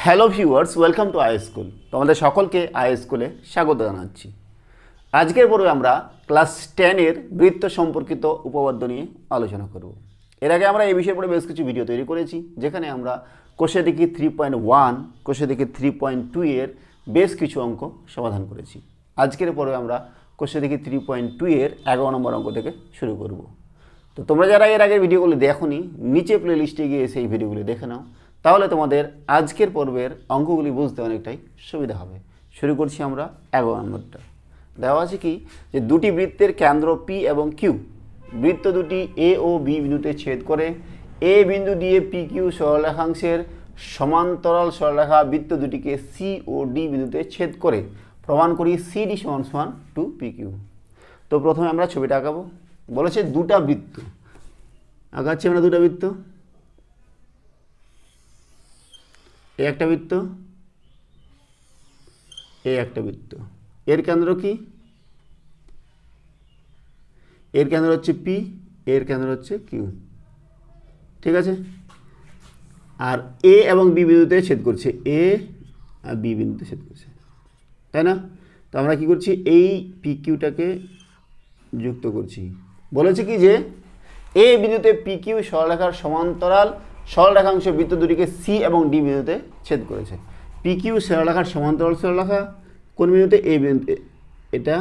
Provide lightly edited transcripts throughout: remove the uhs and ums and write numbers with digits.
Hello viewers, welcome to I school. তোমাদের সকলকে I স্কুলে স্বাগত জানাচ্ছি। আজকের পর্বে আমরা ক্লাস 10-এর বৃত্ত সম্পর্কিত উপপাদ্য নিয়ে আলোচনা করব। এর আগে আমরা এই বিষয়ের উপরে বেশ কিছু ভিডিও তৈরি করেছি, যেখানে আমরা কোষে দেখি 3.1, কোষে দেখি 3.2 এর বেশ কিছু অঙ্ক সমাধান করেছি। আজকের পর্বে আমরা কোষে দেখি 3.2 এর 11 নম্বর অঙ্ক থেকে শুরু করব। তো তোমরা যারা এর আগের ভিডিওগুলি দেখোনি, নিচে প্লে লিস্টে গিয়ে সেই ভিডিওগুলি দেখে নাও, তাহলে তোমাদের আজকের পর্বের অঙ্কগুলি বুঝতে অনেকটাই সুবিধা হবে। শুরু করছি আমরা 11 নম্বরটা। দেওয়া আছে কি, যে দুটি বৃত্তের কেন্দ্র পি এবং কিউ, বৃত্ত দুটি এ ও বি বিন্দুতে ছেদ করে এ বিন্দু দিয়ে পি কিউ সরলরেখাংশের সমান্তরাল সরলরেখা বৃত্ত দুটিকে সি ও ডি বিন্দুতে ছেদ করে প্রমাণ করি সিডি সমান সমান টু পি কিউ। তো প্রথমে আমরা ছবিটা আঁকাবো। বলেছে দুটা বৃত্ত আঁকাচ্ছি আমরা, দুটা বৃত্ত, এ একটা বৃত্ত, এ একটা বৃত্ত। এর কেন্দ্র কি? এর কেন্দ্র হচ্ছে পি, এর কেন্দ্র হচ্ছে কিউ, ঠিক আছে। আর এ এবং বি বিন্দুতে ছেদ করছে, এ আর বি বিন্দুতে ছেদ করছে, তাই না? তো আমরা কি করছি, এই পি কিউটাকে যুক্ত করছি। বলেছে কি যে এ বিন্দুতে পি কিউ সরলরেখার সমান্তরাল সরলরেখাংশ বৃত্ত দুটিকে সি এবং ডি বিন্দুতে ছেদ করেছে। পি কিউ সরলরেখার সমান্তরাল সরলরেখা কোন বিন্দুতে? এ বিন্দুতে। এটা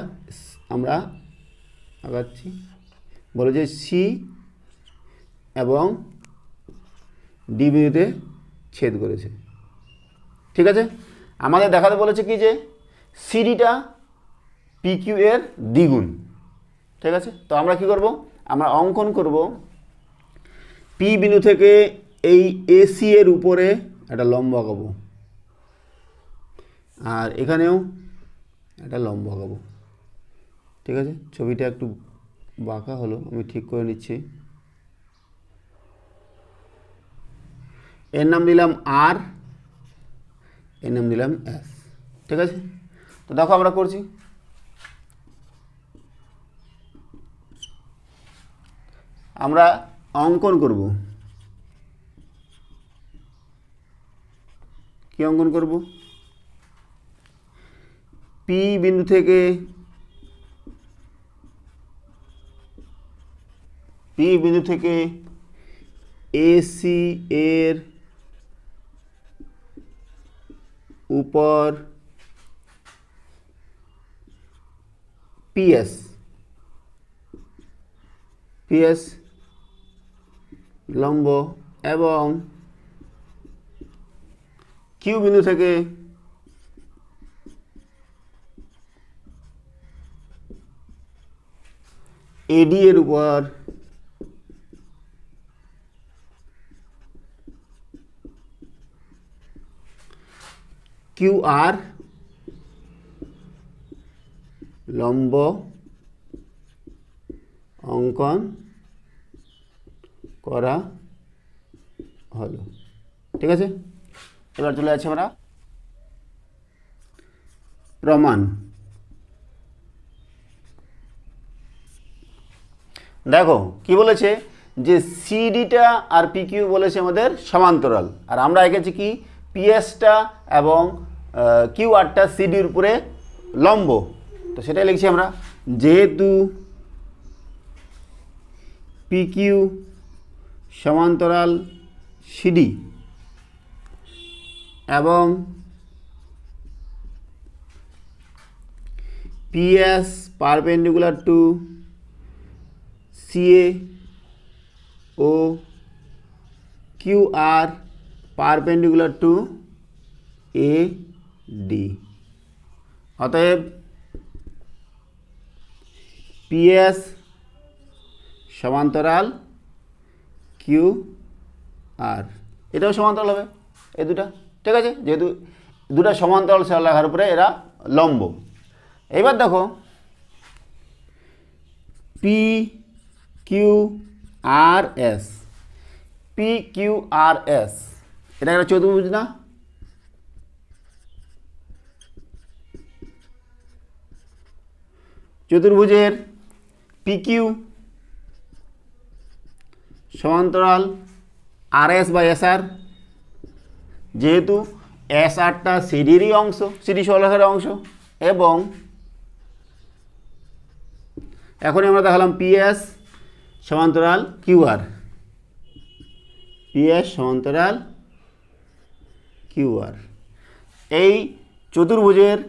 আমরা আগাচ্ছি। বলে যে সি এবং ডি বিন্দুতে ছেদ করেছে, ঠিক আছে। আমাদের দেখাতে বলেছে কি যে সিডিটা পি কিউ এর দ্বিগুণ, ঠিক আছে। তো আমরা কি করব, আমরা অঙ্কন করব পি বিন্দু থেকে এই এসি এর উপরে একটা লম্ব আঁকাবো, আর এখানেও একটা লম্ব আঁকাবো, ঠিক আছে। ছবিটা একটু বাঁকা হলো, আমি ঠিক করে নিচ্ছি। এর নাম দিলাম আর, এর নাম দিলাম এস, ঠিক আছে। তো দেখো আমরা করছি। আমরা অঙ্কন করব। কি অঙ্কন করব? পি বিন্দু থেকে এসি এর উপর পিএস লম্ব এবং কিউ বিন্দু থেকে এডি এর উপর কিউ আর লম্ব অঙ্কন করা হলো, ঠিক আছে। এবার চলে যাচ্ছে আমরা প্রমাণ। দেখো কি বলেছে, যে সিডিটা আর পি কিউ বলেছে আমাদের সমান্তরাল, আর আমরা এঁকেছি কি পিএসটা এবং কিউ আরটা সিডির উপরে লম্ব। তো সেটাই লিখছি আমরা, যেহেতু পি কিউ সমান্তরাল সিডি এবং পিএস পারপেন্ডিকুলার টু সিএ ও Q R perpendicular to A D. অতএব পিএস সমান্তরাল কিউ আর, এটাও সমান্তরাল হবে এই দুটা, ঠিক আছে। যেহেতু দুটা সমান্তরাল সরলরেখার উপরে এরা লম্ব। এবার দেখো P Q R S, P Q R S, এটা একটা চতুর্ভুজ না? চতুর্ভুজের পি কিউ সমান্তরাল আর এস বাই এস আর, যেহেতু এস আরটা সিডিরই অংশ, সিডি সরলরেখার অংশ। এবং এখনই আমরা দেখালাম পিএস সমান্তরাল কিউআর, পিএস সমান্তরাল কিউআর। এই চতুর্ভুজের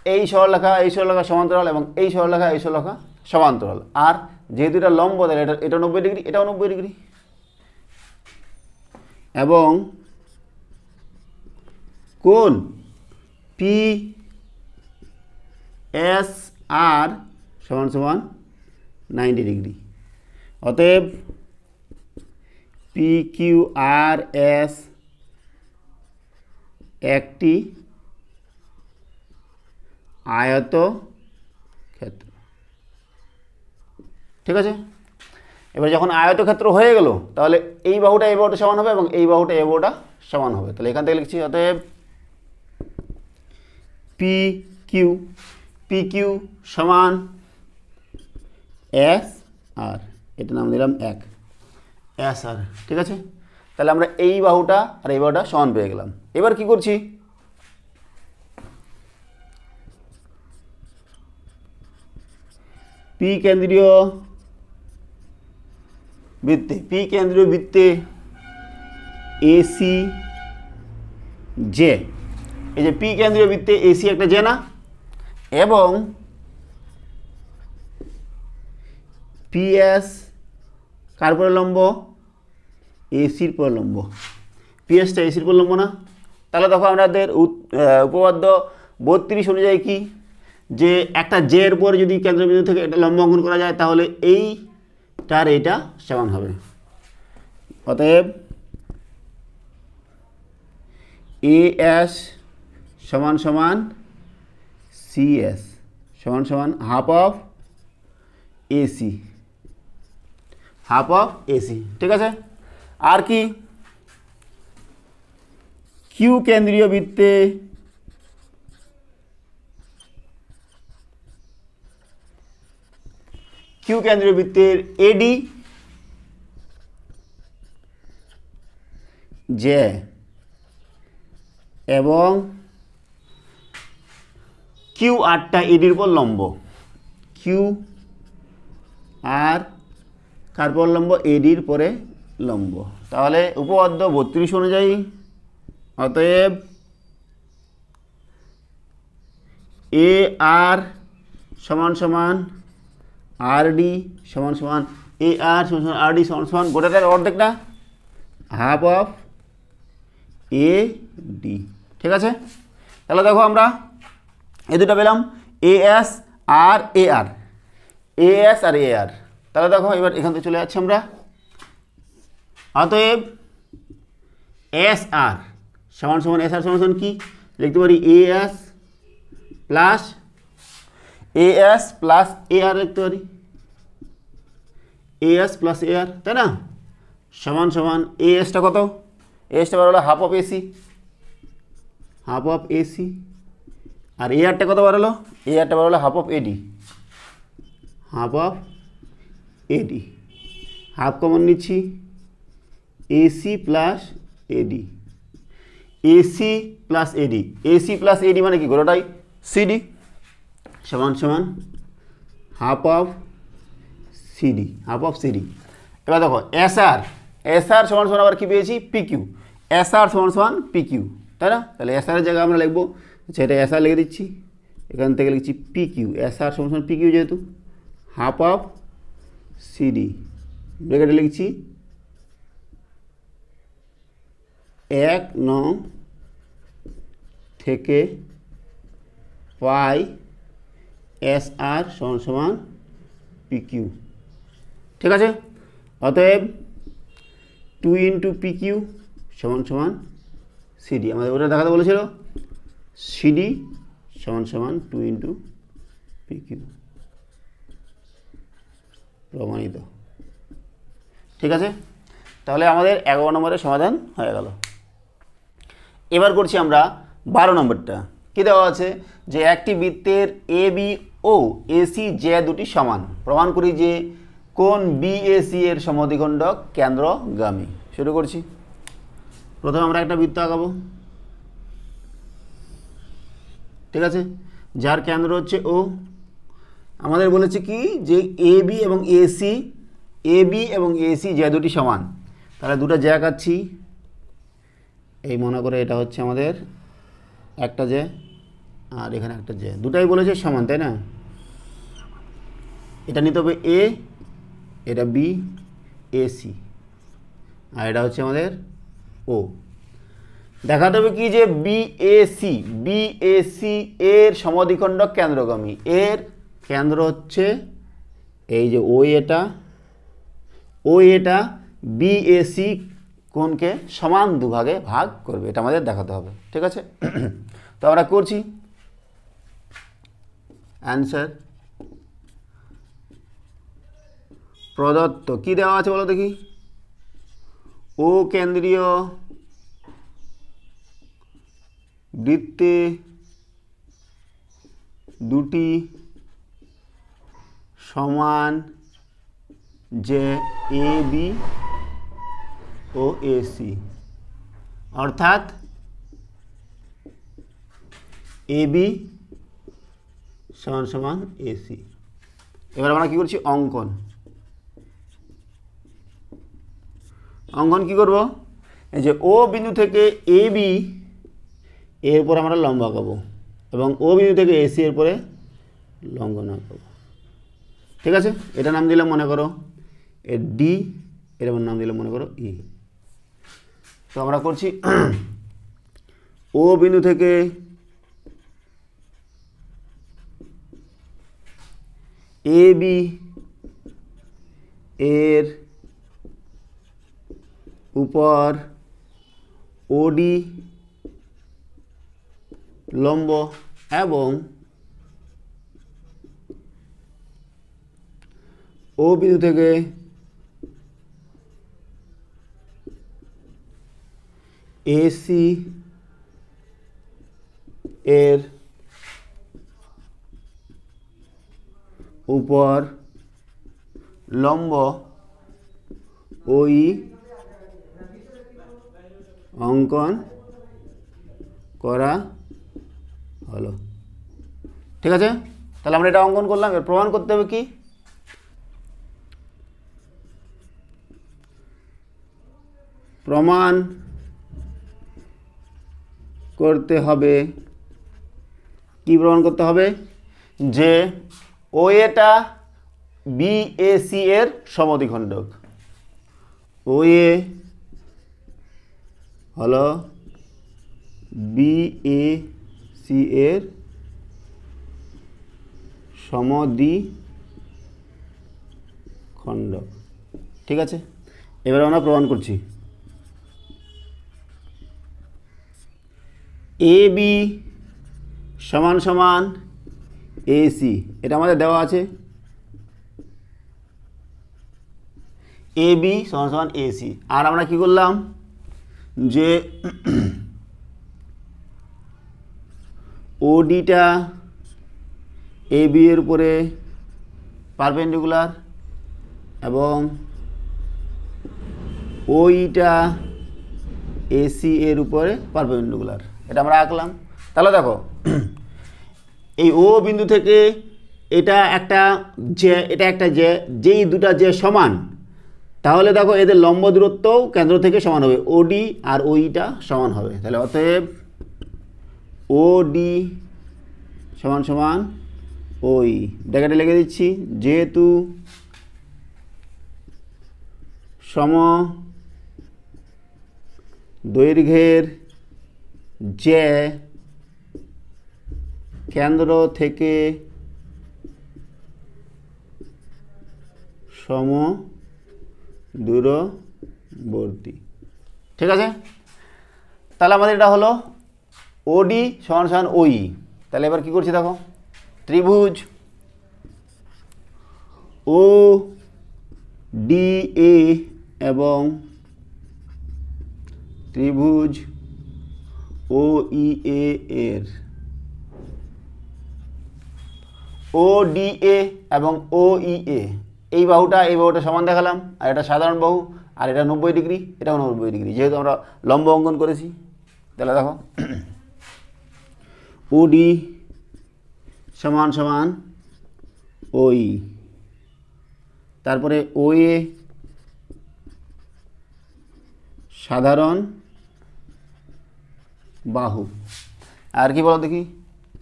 এই সরলরেখা সমান্তরাল এবং এই সরলরেখা সমান্তরাল। আর যেহেতু এটা লম্ব, তাহলে এটা 90 ডিগ্রি, এটাও 90 ডিগ্রি। এবং কোণ পি এস আর সমান সমান 90 ডিগ্রি। অতএব পি কিউ আর এস একটি আয়তক্ষেত্র। ঠিক আছে, এবার যখন আয়তক্ষেত্র হয়ে গেল, তাহলে এই বাহুটা এই বাহুটা সমান হবে এবং এই বাহুটা এই বাহুটা সমান হবে। তাহলে এখান থেকে লিখছি অতএব পি কিউ সমান এস আর, এটা নাম দিলাম 1 এস আর। ঠিক আছে, তাহলে আমরা এই বাহুটা আর এই বাহুটা সমান পেয়ে গেলাম। এবার কি করছি, পি কেন্দ্রীয় বৃত্তে এসি জে, এই যে পি কেন্দ্রীয় বৃত্তে এসি একটা জে না, এবং পিএস কার পরে লম্ব, এসির পরে লম্ব। পিএসটা এসির পরে লম্ব না, তাহলে দেখো আমাদের উপপাদ্য 32 অনুযায়ী কি, যে একটা জে এর পরে যদি কেন্দ্রবিন্দু থেকে একটা লম্ব অঙ্কন করা যায়, তাহলে এইটার এইটা সমান হবে। অতএব এএস সমান সমান সিএস সমান সমান half of AC, half of AC. ঠিক আছে, আর কি, কিউ কেন্দ্রীয় বৃত্তে বৃত্তের এডি জে এবং কিউ আরটা এডির উপর লম্ব, কিউ আর কার পর লম্ব, এডির পরে লম্ব। তাহলে উপপাদ্য 32 অনুযায়ী অতএব এ আর সমান সমান আর ডি সমান সমান এ আর সমান সমান আর ডি সমান সমান গোটাটার অর্ধেক না, হাফ অফ এ ডি। ঠিক আছে, তাহলে দেখো আমরা এই দুটো পেলাম, A S R A R, A S আর এ আর। তাহলে দেখো এবার এখান থেকে চলে যাচ্ছি আমরা। অতএব এস আর সমান সমান এস আর সমান সমান কি লিখতে পারি, এ এস প্লাস এ আর লিখতে পারি, এ এস প্লাস এ আর, তাই না, সমান সমান এ এসটা কত, এ এসটা বার হলো হাফ অফ এসি, আর এ আরটা কত বার হলো, এ আরটা বার হলো half of AD, half common নিচ্ছি, AC plus AD, AC plus AD মানে কি, গোটাটাই সিডি সমান সমান হাফ অফ সিডি। এবার দেখো এস আর সমান সমান আবার কি পেয়েছি, পিকিউ, এস আর সমান সমান পিকিউ, তাই না। তাহলে এস আরের জায়গায় আমরা লিখবো, সেটা এস আর লিখে দিচ্ছি, এখান থেকে লিখছি পিকিউ, এস আর সমান সমান পিকিউ, যেহেতু হাফ অফ সিডি, ব্র্যাকেটে লিখছি 1/9 থেকে পাই এস আর সমান সমান পিকিউ। ঠিক আছে, অতএব 2 ইন্টু পিকিউ সমান সমান সিডি, আমাদের ওটা দেখাতে বলেছিল, সিডি সমান সমান 2 ইন্টু পিকিউ, প্রমাণিত। ঠিক আছে, তাহলে আমাদের 11 নম্বরের সমাধান হয়ে গেল। এবার করছি আমরা 12 নম্বরটা। কি দেওয়া আছে, যে একটি বৃত্তের A B O AC J দুটি সমান, প্রমাণ করি যে কোণ বিএসি এর সমদ্বিখণ্ডক কেন্দ্রগামী। শুরু করছি, প্রথমে আমরা একটা বৃত্ত আঁকাবো, ঠিক আছে, যার কেন্দ্র হচ্ছে ও। আমাদের বলেছে কি যে এ বি এবং এসি যে দুটি সমান, তাহলে দুটো জ্যা আঁকাচ্ছি। এই মনে করে এটা হচ্ছে আমাদের একটা জ্যা, আর এখানে একটা জ্যা, দুটাই বলেছে সমান, তাই না? এটা নিতে হবে এ, এটা বি, এসি, আর এটা হচ্ছে আমাদের ও। দেখাতে হবে কি যে বিএসি এর সমদ্বিখণ্ডক কেন্দ্রগামী। এর কেন্দ্র হচ্ছে এই যে ও এটা বিএসি কোণকে সমান দুভাগে ভাগ করবে, এটা আমাদের দেখাতে হবে। ঠিক আছে, তো আমরা করছি। অ্যান্সার প্রদত্ত কি দেওয়া আছে বলো দেখি। ও কেন্দ্রীয় বৃত্তে দুটি সমান যে এ বি ও এসি, অর্থাৎ এ বি সমান সমান এসি। এবার আমরা কি করছি, অঙ্কন কি করব, এই যে ও বিন্দু থেকে এ বি এর উপর আমরা লম্ব আঁকাবো, এবং ও বিন্দু থেকে এসি এর পরে লম্ব আঁকাবো। ঠিক আছে, এটা নাম দিলাম মনে করো এ ডি, এর নাম দিলাম মনে করো ই। তো আমরা করছি ও বিন্দু থেকে এ বি এর উপর ওডি লম্ব, এবং ও বিন্দু থেকে এসি এর উপর লম্ব ওই অঙ্কন করা হলো। ঠিক আছে, তাহলে আমরা এটা অঙ্কন করলাম। এর প্রমাণ করতে হবে কি, প্রমাণ করতে হবে কি প্রমাণ করতে হবে যে ও এটা বিএসি এর সমদ্বিখণ্ডক। ও এ হলো বিএসি এর সমদ্বিখণ্ডক। ঠিক আছে, এবার আমরা প্রমাণ করছি। এ বি সমান সমান এসি, এটা আমাদের দেওয়া আছে। এ বি সমান সমান এসি, আর আমরা কি করলাম যে ওডিটা এ বি এর উপরে পারপেন্ডিকুলার, এবং ওইটা এসি এর উপরে পারপেন্ডিকুলার, এটা আমরা আঁকলাম। তাহলে দেখো এই ও বিন্দু থেকে এটা একটা যে যেই দুটা যে সমান, তাহলে দেখো এদের লম্ব দূরত্বও কেন্দ্র থেকে সমান হবে, ওডি আর ওইটা সমান হবে। তাহলে অতএব ওডি সমান সমান ওই, ব্র্যাকেটে লিখে দিচ্ছি, যেহেতু সম দৈর্ঘ্যের যে কেন্দ্র থেকে সম দূরবর্তী। ঠিক আছে, তাহলে আমাদের এটা হলো ওডি সমান সমান ওই। তাহলে এবার কি করছি দেখো, ত্রিভুজ ও ডি এ এবং ত্রিভুজ ও ই এর ও ডি এ এবং ও ই এ, এই বাহুটা সমান দেখালাম, আর এটা সাধারণ বাহু, আর এটা 90 ডিগ্রি, এটাও 90 ডিগ্রি, যেহেতু আমরা লম্ব অঙ্কন করেছি। তাহলে দেখো ওডি সমান সমান ওই, তারপরে ওএ সাধারণ বাহু। আর কি বলো দেখি,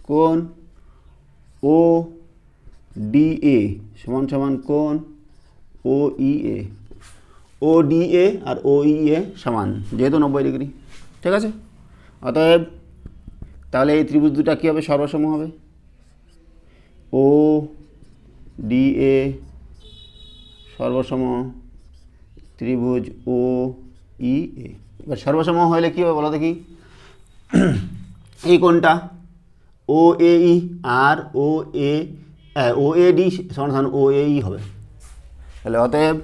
কোণ ও ডিএ সমান সমান কোণ ও ইএ, ও ডিএ আর ও ইএ সমান, যেহেতু 90 ডিগ্রি। ঠিক আছে, অতএব তাহলে এই ত্রিভুজ দুটা কী হবে, সর্বসম হবে। ও ডিএ সর্বসম ত্রিভুজ ও ইএ। এবার সর্বসম হলে কী হবে বলো দেখি, এই কোণটা ও এই আর ও এ ডি সমান সমান ও এই হবে। তাহলে অতএব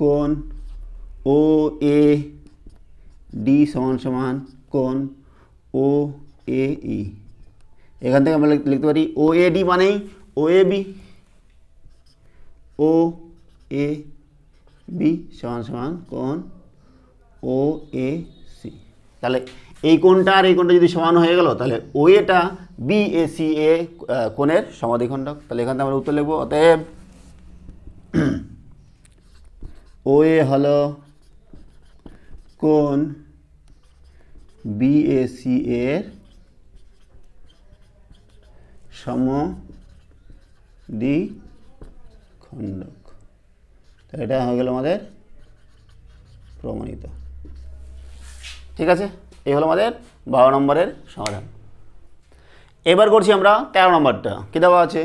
কোণ ও এ ডি সমান সমান কোণ ও এ ই। এখান থেকে আমরা লিখতে পারি ও এ ডি মানেই ও A B, O A B সমান সমান কোণ ও এ সি। তাহলে এই কোণটা আর এই কোণটা যদি সমান হয়ে গেল, তাহলে ও এটা বি এ সি এ কোণের সমাধিখণ্ডক। তাহলে এখান থেকে আমরা উত্তর লিখব, অতএব ও এ হলো কোণ বি এ সি এর সমদ্বিখণ্ডক। তাহলে এটা হয়ে গেল আমাদের প্রমাণিত। ঠিক আছে, এই হলো আমাদের 12 নম্বরের সমাধান। এবার করছি আমরা 13 নম্বরটা। কী দেওয়া আছে,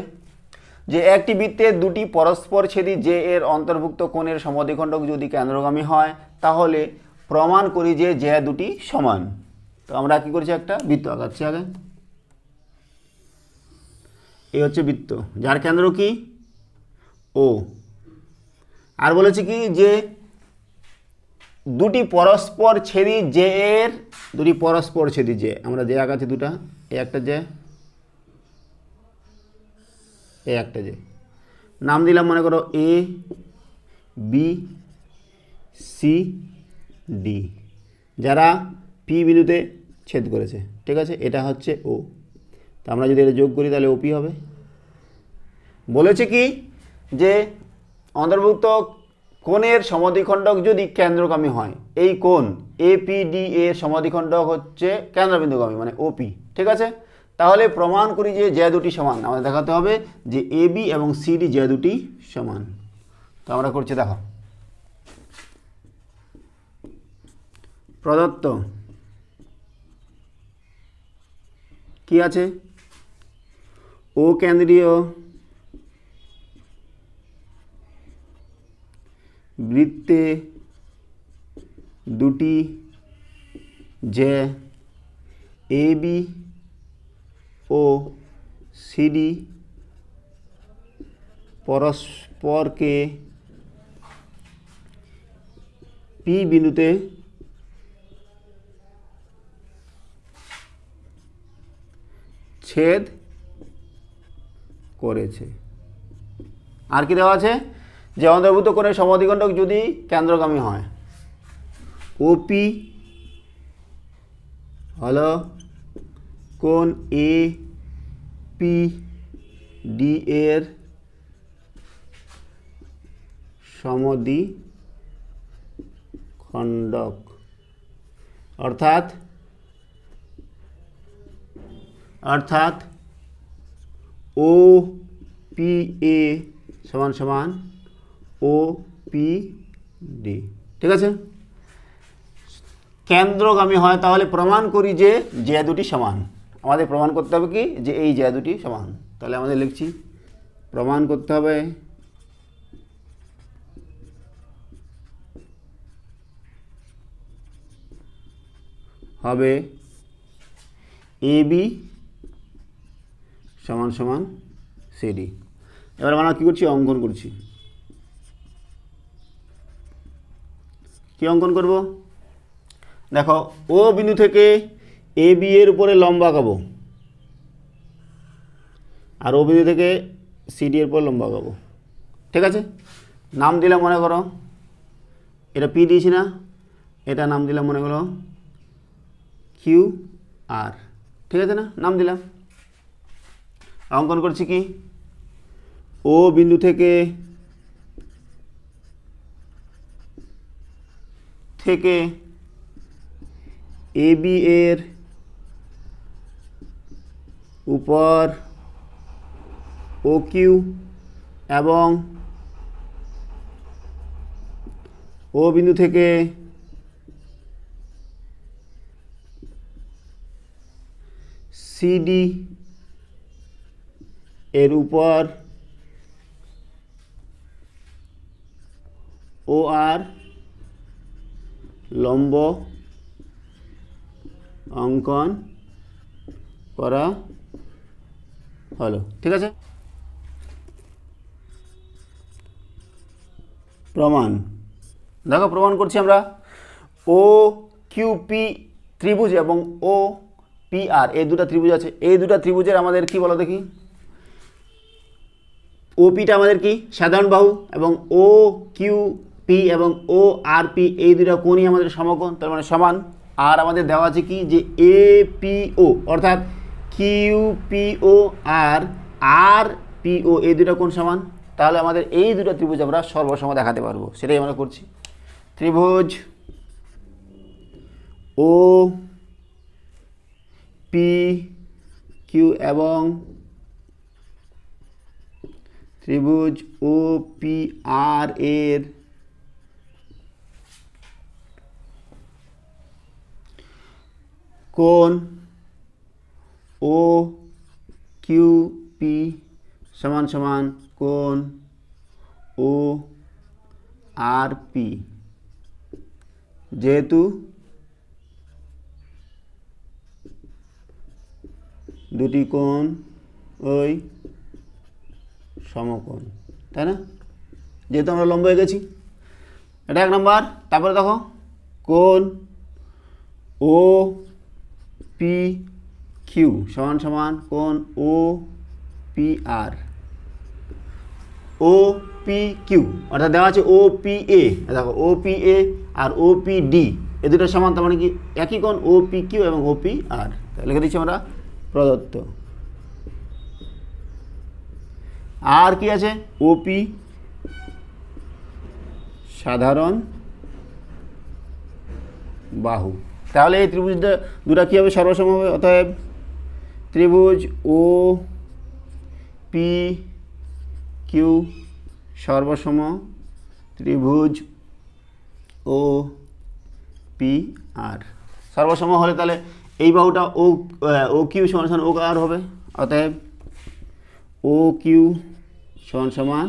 যে একটি বৃত্তের দুটি পরস্পরছেদী যে এর অন্তর্ভুক্ত কোণের সমদ্বিখণ্ডক যদি কেন্দ্রগামী হয়, তাহলে প্রমাণ করি যে দুটি সমান। তো আমরা কি করছি, একটা বৃত্ত আঁকাচ্ছি আগে। এই হচ্ছে বৃত্ত, যার কেন্দ্র কি ও। আর বলেছি কি যে দুটি পরস্পরছেদী যে এর, দুটি পরস্পরছেদী যে, আমরা যে আঁকাচ্ছি দুটা, এই একটা যে, এই একটা যে, নাম দিলাম মনে করো এ বি সি ডি, যারা পি বিন্দুতে ছেদ করেছে। ঠিক আছে, এটা হচ্ছে ও। তা আমরা যদি এটা যোগ করি তাহলে ওপি হবে। বলেছে কি যে অন্তর্ভুক্ত কোণের সমদ্বিখণ্ডক যদি কেন্দ্রগামী হয়, এই কোণ এপিডি এর সমদ্বিখণ্ডক হচ্ছে কেন্দ্রবিন্দুগামী মানে ওপি। ঠিক আছে, তাহলে প্রমাণ করি যে দুটি সমান। আমাদের দেখাতে হবে যে এ বি এবং সিডি যে দুটি সমান। তো আমরা করছি, দেখো প্রদত্ত কি আছে, ও কেন্দ্রীয় বৃত্তে দুটি যে এ বি ও সিডি পরস্পরকে পি বিন্দুতে ছেদ করেছে। আর কি দেওয়া আছে, যে অন্তর্ভুক্ত কোণের সমদ্বিখণ্ডক যদি কেন্দ্রগামী হয়, ওপি হলো কোণ এ পি ডি এর সমদ্বিখণ্ডক, অর্থাৎ ও পি এ সমান সমান ও পি ডি। ঠিক আছে, কেন্দ্রগামী হয়, তাহলে প্রমাণ করি যে দুটি সমান। আমাদের প্রমাণ করতে হবে কি, যে এই দুটি সমান। তাহলে আমাদের লিখছি, প্রমাণ করতে হবে এ বি সমান সমান সিডি। এবার আমরা কী করছি, অঙ্কন করছি। কি অঙ্কন করব, দেখো ও বিন্দু থেকে এ বি এর উপরে লম্বা আঁকাবো, আর ও বিন্দু থেকে সিডি এর উপর লম্বা আঁকাবো। ঠিক আছে, নাম দিলাম মনে করো, এটা পি দিয়েছি না, এটা নাম দিলাম মনে করো কিউ আর। ঠিক আছে না, নাম দিলাম। অঙ্কন করছি কি, ও বিন্দু থেকে AB এর উপর OQ এবং ও বিন্দু থেকে CD এর উপর OR লম্ব অঙ্কন করা হলো। ঠিক আছে, প্রমাণ দেখো, প্রমাণ করছি আমরা। OQP ত্রিভুজ এবং OPR এই দুটো ত্রিভুজ আছে, এই দুটো ত্রিভুজের আমাদের কি বলো দেখি, OPটা আমাদের কি সাধারণ বাহু এবং OQP এবং ORP এই দুটো কোণই আমাদের সমকোণ, তার মানে সমান। আর আমাদের দেওয়া আছে কি যে APO অর্থাৎ QPO আর RPO এই দুটো কোণ সমান, তাহলে আমাদের এই দুটো ত্রিভুজ আমরা সর্বসম দেখাতে পারবো, সেটাই আমরা করছি। ত্রিভুজ OPQ এবং ত্রিভুজ OPR এর কোণ OQP সমান সমান কোণ ORP, যেহেতু দুটি কোণ ওই সমকোণ, তাই না, যেহেতু আমরা লম্ব এঁকেছি, এটা এক নম্বর। তারপরে দেখো কোণ OPQ সমান সমান কোণ OPR, OPQ অর্থাৎ দেওয়া আছে OPA, দেখো OPA আর OPD এ দুটো সমান, তার মানে কি একই কোণ OPQ এবং OPR, লিখে দিচ্ছি আমরা প্রদত্ত। আর কি আছে, OP সাধারণ বাহু, তাহলে এই ত্রিভুজটা দুটা কী হবে, সর্বসম হবে। অতএব ত্রিভুজ OPQ সর্বসম ত্রিভুজ OPR সর্বসম হলে তাহলে এই বাহুটা OQ সমান সমান OR হবে, অতএব OQ সমান সমান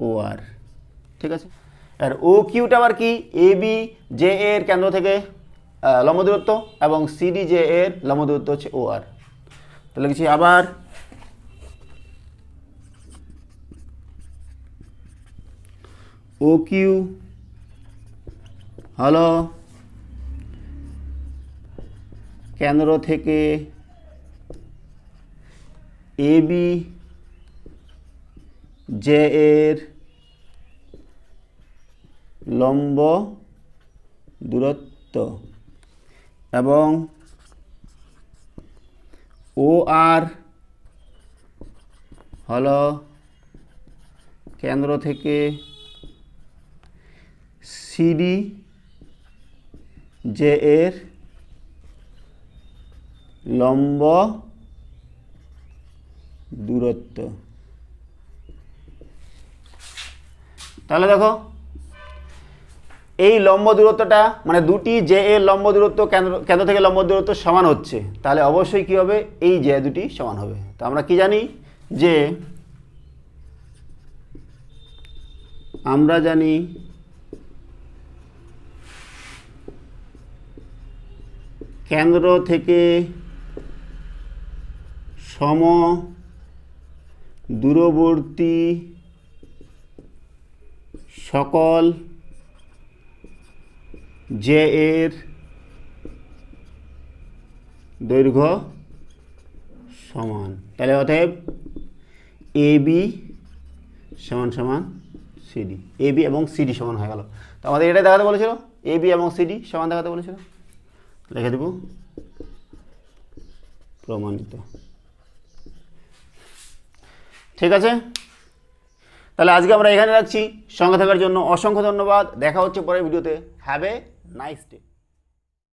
OR। ঠিক আছে, আর OQটা আবার কি, AB যে এর কেন্দ্র থেকে লম্ব দূরত্ব এবং CD যে এর লম্ব দূরত্ব হচ্ছে OR। তাহলে লিখছি আবার OQ হলো কেন্দ্র থেকে AB যে এর লম্ব দূরত্ব এবং OR হলো কেন্দ্র থেকে CD যে এর লম্ব দূরত্ব। তাহলে দেখো এই লম্ব দূরত্বটা মানে দুটি যে এর লম্ব দূরত্ব কেন্দ্র থেকে লম্ব দূরত্ব সমান হচ্ছে, তাহলে অবশ্যই কি হবে, এই যে দুটি সমান হবে। তো আমরা কি জানি যে আমরা জানি কেন্দ্র থেকে সম দূরবর্তী সকল যে এর দৈর্ঘ্য সমান, তাহলে অতএব AB সমান সমান CD, AB এবং CD সমান হয়ে গেল। তো আমাদের এটা দেখাতে বলেছিল, AB এবং CD সমান দেখাতে বলেছিল, লিখে দেব প্রমাণিত। ঠিক আছে, তাহলে আজকে আমরা এখানে রাখছি। সঙ্গে থাকার জন্য অসংখ্য ধন্যবাদ। দেখা হচ্ছে পরের ভিডিওতে। Have a nice day.